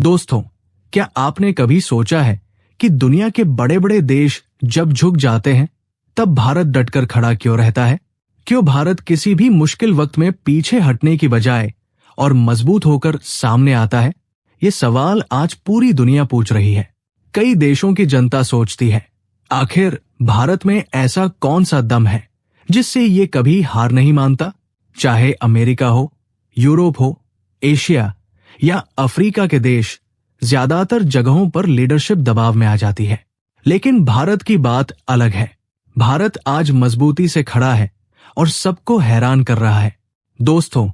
दोस्तों, क्या आपने कभी सोचा है कि दुनिया के बड़े बड़े देश जब झुक जाते हैं तब भारत डटकर खड़ा क्यों रहता है? क्यों भारत किसी भी मुश्किल वक्त में पीछे हटने की बजाय और मजबूत होकर सामने आता है? ये सवाल आज पूरी दुनिया पूछ रही है। कई देशों की जनता सोचती है, आखिर भारत में ऐसा कौन सा दम है जिससे ये कभी हार नहीं मानता? चाहे अमेरिका हो, यूरोप हो, एशिया या अफ्रीका के देश, ज्यादातर जगहों पर लीडरशिप दबाव में आ जाती है। लेकिन भारत की बात अलग है। भारत आज मजबूती से खड़ा है और सबको हैरान कर रहा है। दोस्तों,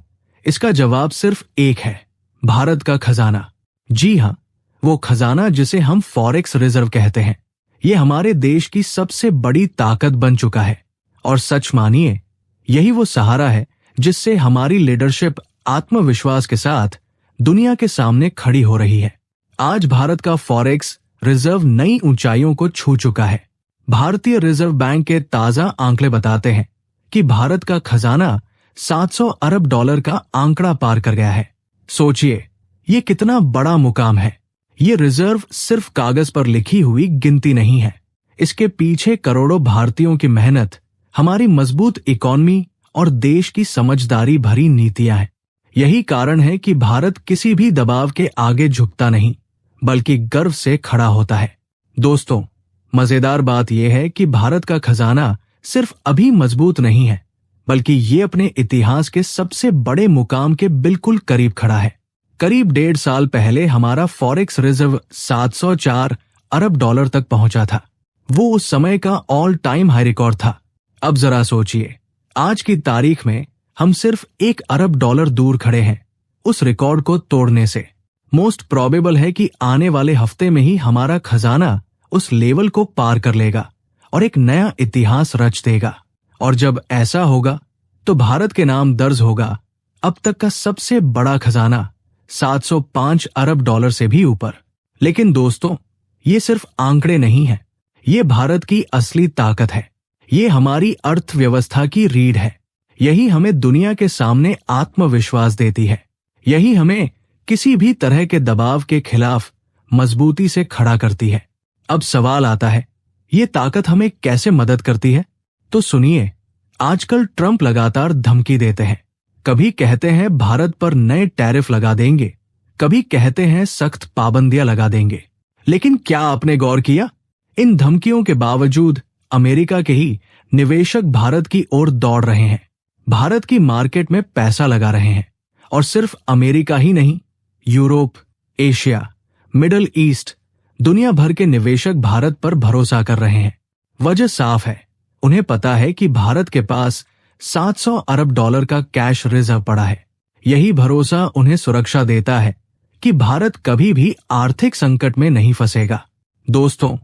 इसका जवाब सिर्फ एक है, भारत का खजाना। जी हां, वो खजाना जिसे हम फॉरेक्स रिजर्व कहते हैं। ये हमारे देश की सबसे बड़ी ताकत बन चुका है और सच मानिए, यही वो सहारा है जिससे हमारी लीडरशिप आत्मविश्वास के साथ दुनिया के सामने खड़ी हो रही है। आज भारत का फॉरेक्स रिजर्व नई ऊंचाइयों को छू चुका है। भारतीय रिजर्व बैंक के ताजा आंकड़े बताते हैं कि भारत का खजाना 700 अरब डॉलर का आंकड़ा पार कर गया है। सोचिए, ये कितना बड़ा मुकाम है। ये रिजर्व सिर्फ कागज पर लिखी हुई गिनती नहीं है। इसके पीछे करोड़ों भारतीयों की मेहनत, हमारी मजबूत इकोनॉमी और देश की समझदारी भरी नीतियां हैं। यही कारण है कि भारत किसी भी दबाव के आगे झुकता नहीं, बल्कि गर्व से खड़ा होता है। दोस्तों, मजेदार बात यह है कि भारत का खजाना सिर्फ अभी मजबूत नहीं है, बल्कि ये अपने इतिहास के सबसे बड़े मुकाम के बिल्कुल करीब खड़ा है। करीब 1.5 साल पहले हमारा फॉरेक्स रिजर्व 704 अरब डॉलर तक पहुंचा था। वो उस समय का ऑल टाइम हाई रिकॉर्ड था। अब जरा सोचिए, आज की तारीख में हम सिर्फ 1 अरब डॉलर दूर खड़े हैं उस रिकॉर्ड को तोड़ने से। मोस्ट प्रोबेबल है कि आने वाले हफ्ते में ही हमारा खजाना उस लेवल को पार कर लेगा और एक नया इतिहास रच देगा। और जब ऐसा होगा तो भारत के नाम दर्ज होगा अब तक का सबसे बड़ा खजाना 705 अरब डॉलर से भी ऊपर। लेकिन दोस्तों, ये सिर्फ आंकड़े नहीं है, ये भारत की असली ताकत है। ये हमारी अर्थव्यवस्था की रीढ़ है। यही हमें दुनिया के सामने आत्मविश्वास देती है। यही हमें किसी भी तरह के दबाव के खिलाफ मजबूती से खड़ा करती है। अब सवाल आता है, ये ताकत हमें कैसे मदद करती है? तो सुनिए, आजकल ट्रंप लगातार धमकी देते हैं। कभी कहते हैं भारत पर नए टैरिफ लगा देंगे, कभी कहते हैं सख्त पाबंदियां लगा देंगे। लेकिन क्या आपने गौर किया, इन धमकियों के बावजूद अमेरिका के ही निवेशक भारत की ओर दौड़ रहे हैं, भारत की मार्केट में पैसा लगा रहे हैं। और सिर्फ अमेरिका ही नहीं, यूरोप, एशिया, मिडल ईस्ट, दुनिया भर के निवेशक भारत पर भरोसा कर रहे हैं। वजह साफ है, उन्हें पता है कि भारत के पास 700 अरब डॉलर का कैश रिजर्व पड़ा है। यही भरोसा उन्हें सुरक्षा देता है कि भारत कभी भी आर्थिक संकट में नहीं फंसेगा। दोस्तों,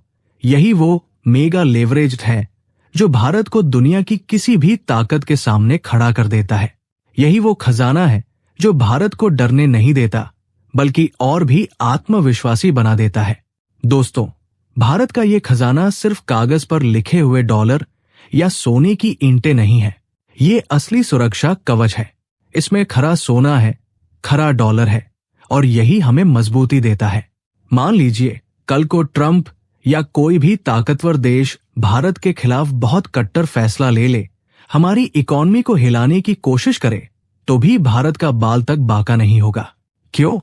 यही वो मेगा लेवरेज्ड है जो भारत को दुनिया की किसी भी ताकत के सामने खड़ा कर देता है। यही वो खजाना है जो भारत को डरने नहीं देता, बल्कि और भी आत्मविश्वासी बना देता है। दोस्तों, भारत का ये खजाना सिर्फ कागज पर लिखे हुए डॉलर या सोने की ईंटें नहीं है। ये असली सुरक्षा कवच है। इसमें खरा सोना है, खरा डॉलर है, और यही हमें मजबूती देता है। मान लीजिए, कल को ट्रंप या कोई भी ताकतवर देश भारत के खिलाफ बहुत कट्टर फैसला ले ले, हमारी इकोनॉमी को हिलाने की कोशिश करे, तो भी भारत का बाल तक बाका नहीं होगा। क्यों?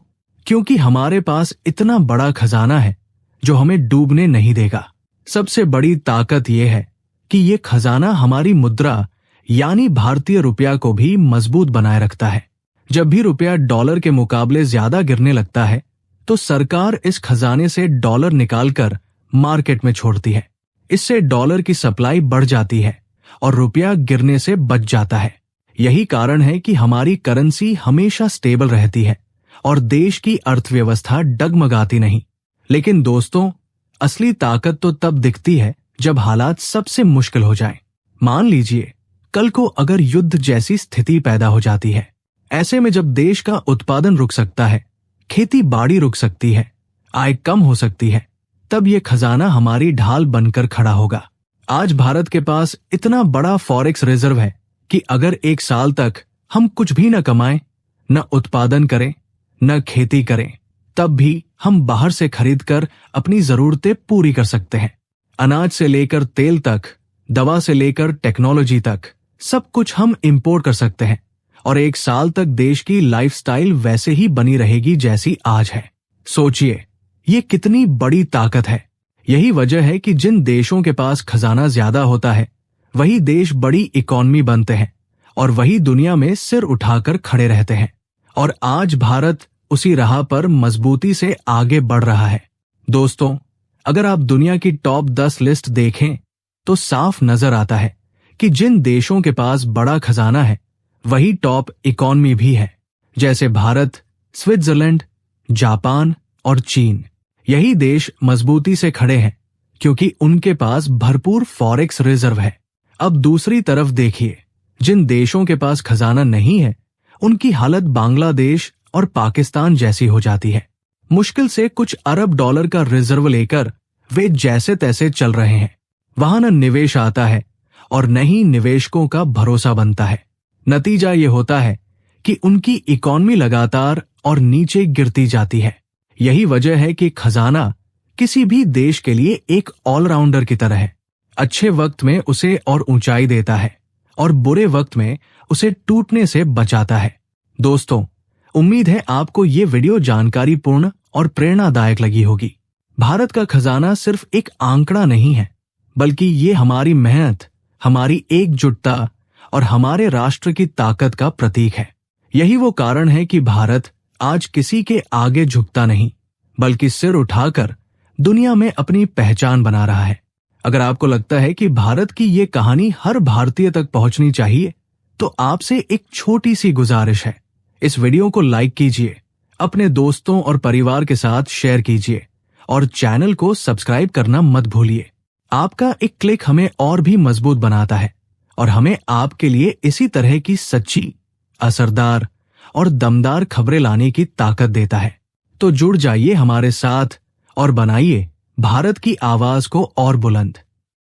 क्योंकि हमारे पास इतना बड़ा खजाना है जो हमें डूबने नहीं देगा। सबसे बड़ी ताकत यह है कि ये खजाना हमारी मुद्रा यानी भारतीय रुपया को भी मजबूत बनाए रखता है। जब भी रुपया डॉलर के मुकाबले ज्यादा गिरने लगता है, तो सरकार इस खजाने से डॉलर निकालकर मार्केट में छोड़ती है। इससे डॉलर की सप्लाई बढ़ जाती है और रुपया गिरने से बच जाता है। यही कारण है कि हमारी करेंसी हमेशा स्टेबल रहती है और देश की अर्थव्यवस्था डगमगाती नहीं। लेकिन दोस्तों, असली ताकत तो तब दिखती है जब हालात सबसे मुश्किल हो जाएं। मान लीजिए, कल को अगर युद्ध जैसी स्थिति पैदा हो जाती है। ऐसे में जब देश का उत्पादन रुक सकता है, खेती बाड़ी रुक सकती है, आय कम हो सकती है, तब ये खजाना हमारी ढाल बनकर खड़ा होगा। आज भारत के पास इतना बड़ा फॉरेक्स रिजर्व है कि अगर 1 साल तक हम कुछ भी न कमाएं, न उत्पादन करें, न खेती करें, तब भी हम बाहर से खरीदकर अपनी जरूरतें पूरी कर सकते हैं। अनाज से लेकर तेल तक, दवा से लेकर टेक्नोलॉजी तक, सब कुछ हम इंपोर्ट कर सकते हैं और 1 साल तक देश की लाइफस्टाइल वैसे ही बनी रहेगी जैसी आज है। सोचिए, ये कितनी बड़ी ताकत है। यही वजह है कि जिन देशों के पास खजाना ज्यादा होता है वही देश बड़ी इकॉनमी बनते हैं और वही दुनिया में सिर उठाकर खड़े रहते हैं। और आज भारत उसी राह पर मजबूती से आगे बढ़ रहा है। दोस्तों, अगर आप दुनिया की टॉप 10 लिस्ट देखें तो साफ नजर आता है कि जिन देशों के पास बड़ा खजाना है वही टॉप इकॉनमी भी है, जैसे भारत, स्विट्जरलैंड, जापान और चीन। यही देश मजबूती से खड़े हैं क्योंकि उनके पास भरपूर फॉरेक्स रिजर्व है। अब दूसरी तरफ देखिए, जिन देशों के पास खजाना नहीं है उनकी हालत बांग्लादेश और पाकिस्तान जैसी हो जाती है। मुश्किल से कुछ अरब डॉलर का रिजर्व लेकर वे जैसे तैसे चल रहे हैं। वहां न निवेश आता है और न ही निवेशकों का भरोसा बनता है। नतीजा ये होता है कि उनकी इकॉनमी लगातार और नीचे गिरती जाती है। यही वजह है कि खजाना किसी भी देश के लिए एक ऑलराउंडर की तरह है। अच्छे वक्त में उसे और ऊंचाई देता है और बुरे वक्त में उसे टूटने से बचाता है। दोस्तों, उम्मीद है आपको ये वीडियो जानकारीपूर्ण और प्रेरणादायक लगी होगी। भारत का खजाना सिर्फ एक आंकड़ा नहीं है, बल्कि ये हमारी मेहनत, हमारी एकजुटता और हमारे राष्ट्र की ताकत का प्रतीक है। यही वो कारण है कि भारत आज किसी के आगे झुकता नहीं, बल्कि सिर उठाकर दुनिया में अपनी पहचान बना रहा है। अगर आपको लगता है कि भारत की ये कहानी हर भारतीय तक पहुंचनी चाहिए, तो आपसे एक छोटी सी गुजारिश है, इस वीडियो को लाइक कीजिए, अपने दोस्तों और परिवार के साथ शेयर कीजिए और चैनल को सब्सक्राइब करना मत भूलिए। आपका एक क्लिक हमें और भी मजबूत बनाता है और हमें आपके लिए इसी तरह की सच्ची, असरदार और दमदार खबरें लाने की ताकत देता है। तो जुड़ जाइए हमारे साथ और बनाइए भारत की आवाज को और बुलंद।